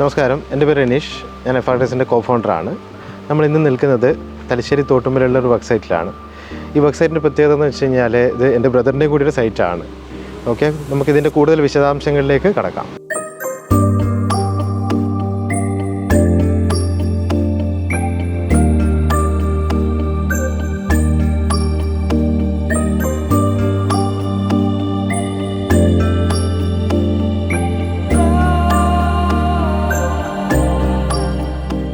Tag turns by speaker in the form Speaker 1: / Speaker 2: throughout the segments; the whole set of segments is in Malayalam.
Speaker 1: നമസ്കാരം, എൻ്റെ പേര് രനീഷ്. ഞാൻ എഫാർട്ടസിൻ്റെ കോ-ഫൗണ്ടറാണ്. നമ്മൾ ഇന്ന് നിൽക്കുന്നത് തലശ്ശേരി തോട്ടുമലുള്ള ഒരു വർക്ക് സൈറ്റിലാണ്. ഈ വർക്ക് സൈറ്റിൻ്റെ പ്രത്യേകത എന്ന് വെച്ച് കഴിഞ്ഞാൽ ഇത് എൻ്റെ ബ്രദറിൻ്റെ കൂടി ഒരു സൈറ്റാണ്. ഓക്കെ, നമുക്കിതിൻ്റെ കൂടുതൽ വിശദാംശങ്ങളിലേക്ക് കടക്കാം.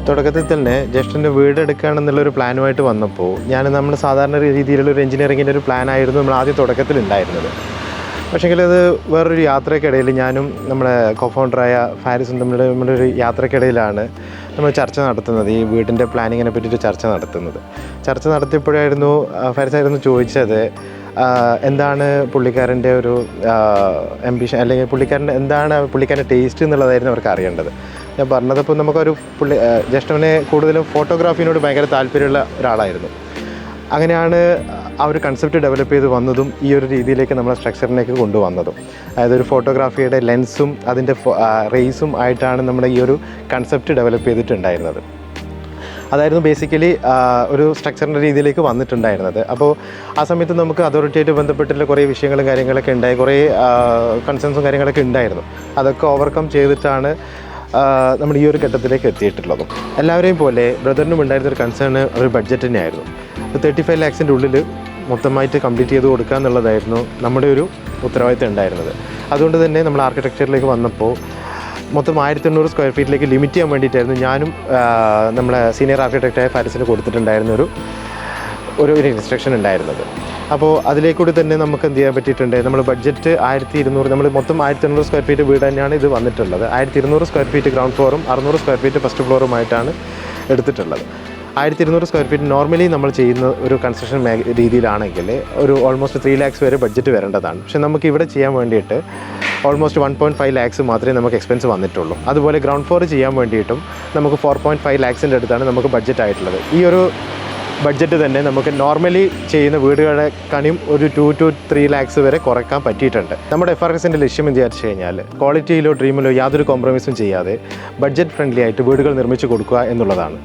Speaker 1: തുടക്കത്തിൽ തന്നെ ജ്യേഷ്ഠൻ്റെ വീട് എടുക്കുകയാണെന്നുള്ളൊരു പ്ലാനുമായിട്ട് വന്നപ്പോൾ നമ്മൾ സാധാരണ രീതിയിലുള്ളൊരു എഞ്ചിനീയറിങ്ങിൻ്റെ ഒരു പ്ലാനായിരുന്നു നമ്മൾ ആദ്യം തുടക്കത്തിൽ ഉണ്ടായിരുന്നത്. പക്ഷേങ്കിൽ അത് വേറൊരു യാത്രയ്ക്കിടയിൽ ഞാനും നമ്മുടെ കോ-ഫൗണ്ടറായ ഫാരിസും നമ്മുടെ ഒരു യാത്രയ്ക്കിടയിലാണ് നമ്മൾ ചർച്ച നടത്തുന്നത്. ഈ വീടിൻ്റെ പ്ലാനിങ്ങിനെ പറ്റിയിട്ട് ചർച്ച നടത്തിയപ്പോഴായിരുന്നു ഫാരിസായിരുന്നു ചോദിച്ചത്, എന്താണ് പുള്ളിക്കാരൻ്റെ ഒരു ആംബിഷൻ, അല്ലെങ്കിൽ പുള്ളിക്കാരൻ്റെ ടേസ്റ്റ് എന്നുള്ളതായിരുന്നു അവർക്ക് അറിയേണ്ടത്. ഞാൻ പറഞ്ഞതപ്പോൾ നമുക്കൊരു ജ്യേഷ്ഠനെ കൂടുതലും ഫോട്ടോഗ്രാഫിനോട് ഭയങ്കര താല്പര്യമുള്ള ഒരാളായിരുന്നു. അങ്ങനെയാണ് ആ ഒരു കൺസെപ്റ്റ് ഡെവലപ്പ് ചെയ്ത് വന്നതും ഈ ഒരു രീതിയിലേക്ക് നമ്മളെ സ്ട്രക്ചറിലേക്ക് കൊണ്ടുവന്നതും. അതായത് ഒരു ഫോട്ടോഗ്രാഫിയുടെ ലെൻസും അതിൻ്റെ റേസും ആയിട്ടാണ് നമ്മുടെ ഈ ഒരു കൺസെപ്റ്റ് ഡെവലപ്പ് ചെയ്തിട്ടുണ്ടായിരുന്നത്. അതായിരുന്നു ബേസിക്കലി ഒരു സ്ട്രക്ചറിൻ്റെ രീതിയിലേക്ക് വന്നിട്ടുണ്ടായിരുന്നത്. അപ്പോൾ ആ സമയത്ത് നമുക്ക് അതോറിറ്റിയായിട്ട് ബന്ധപ്പെട്ടുള്ള കുറേ വിഷയങ്ങളും കാര്യങ്ങളൊക്കെ ഉണ്ടായി, കുറേ കൺസേൺസും കാര്യങ്ങളൊക്കെ ഉണ്ടായിരുന്നു. അതൊക്കെ ഓവർകം ചെയ്തിട്ടാണ് നമ്മൾ ഈ ഒരു ഘട്ടത്തിലേക്ക് എത്തിയിട്ടുള്ളതും. എല്ലാവരെയും പോലെ ബ്രദറിനും ഉണ്ടായിരുന്നൊരു കൺസേൺ ഒരു ബഡ്ജറ്റ് തന്നെയായിരുന്നു. 35 lakhs ഉള്ളിൽ മൊത്തമായിട്ട് കംപ്ലീറ്റ് ചെയ്ത് കൊടുക്കുക എന്നുള്ളതായിരുന്നു നമ്മുടെ ഒരു ഉത്തരവാദിത്തം ഉണ്ടായിരുന്നത്. അതുകൊണ്ട് തന്നെ നമ്മൾ ആർക്കിടെക്ചറിലേക്ക് വന്നപ്പോൾ മൊത്തം 1800 square feet ലിമിറ്റ് ചെയ്യാൻ വേണ്ടിയിട്ടായിരുന്നു ഞാനും നമ്മളെ സീനിയർ ആർക്കിടെക്റ്റായ ഫാരിസിന് കൊടുത്തിട്ടുണ്ടായിരുന്ന ഒരു ഇൻസ്ട്രക്ഷൻ ഉണ്ടായിരുന്നത്. അപ്പോൾ അതിലേക്കൂടി തന്നെ നമുക്ക് എന്ത് ചെയ്യാൻ പറ്റിയിട്ടുണ്ട്, നമ്മൾ ബഡ്ജറ്റ് 1200, നമ്മൾ മൊത്തം 1800 square feet വീട് തന്നെയാണ് ഇത് വന്നിട്ടുള്ളത്. 1200 square feet ഗ്രൗണ്ട് ഫ്ലോറും 600 square feet ഫസ്റ്റ് ഫ്ലോറുമായിട്ടാണ് എടുത്തിട്ടുള്ളത്. 1200 square feet നോർമലി നമ്മൾ ചെയ്യുന്ന ഒരു കൺസ്ട്രക്ഷൻ രീതിയിലാണെങ്കിൽ ഒരു ഓൾമോസ്റ്റ് 3 lakhs വരെ ബഡ്ജറ്റ് വരേണ്ടതാണ്. പക്ഷേ നമുക്ക് ഇവിടെ ചെയ്യാൻ വേണ്ടിയിട്ട് ഓൾമോസ്റ്റ് 1.5 lakhs മാത്രമേ നമുക്ക് എക്സ്പെൻസ് വന്നിട്ടുള്ളൂ. അതുപോലെ ഗ്രൗണ്ട് ഫ്ലോർ ചെയ്യാൻ വേണ്ടിയിട്ടും നമുക്ക് 4.5 lakhs അടുത്താണ് നമുക്ക് ബഡ്ജറ്റ് ആയിട്ടുള്ളത്. ഈ ഒരു ബഡ്ജറ്റ് തന്നെ നമുക്ക് നോർമലി ചെയ്യുന്ന വീടുകളുടെ കണിയും ഒരു 2 to 3 lakhs വരെ കുറയ്ക്കാൻ പറ്റിയിട്ടുണ്ട്. നമ്മുടെ എഫാർട്ടസിൻ്റെ ലക്ഷ്യം എന്ന് വിചാരിച്ചു കഴിഞ്ഞാൽ ക്വാളിറ്റിയിലോ ഡ്രീമിലോ യാതൊരു കോംപ്രമൈസും ചെയ്യാതെ ബഡ്ജറ്റ് ഫ്രണ്ട്ലി ആയിട്ട് വീടുകൾ നിർമ്മിച്ച് കൊടുക്കുക എന്നുള്ളതാണ്.